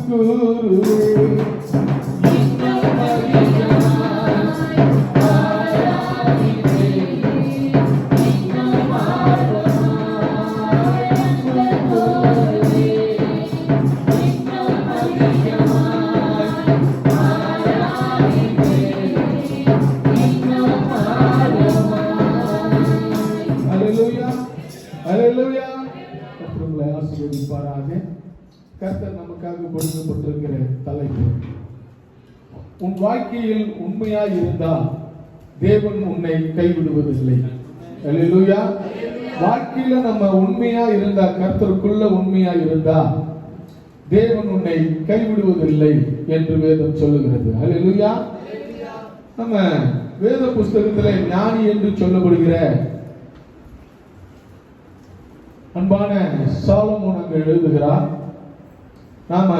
கூறுவேன். இன்னும் அதிகமாய் ஆராதிப்பேன். இன்னும் ஆழமாய் அன்பு கூறுவேன். இன்னும் அதிகமாய் ஆராதிப்பேன். இன்னும் ஆழமாய். அல்லேலூயா, அல்லேலூயா. கர்த்தர் உங்களை ஆசீர்வதிப்பாராக. கர்த்தர் நமக்காக கொடுக்கப்பட்டிருக்கிற தலைப்பு, உன் வாழ்க்கையில் உண்மையாய் இருந்தால் தேவன் உன்னை கைவிடுவதில்லை. அல்லேலூயா. வாழ்க்கையில நம்ம உண்மையா இருந்தா, கர்த்தருக்குள்ள உண்மையா இருந்தா தேவன் உன்னை கைவிடுவதில்லை என்று வேதம் சொல்லுகிறது. அல்லேலூயா. நம்ம வேத புஸ்தகத்திலே ஞானி என்று சொல்லப்படுகிற அன்பான சாலமோன் அங்கு எழுதுகிறார். நாம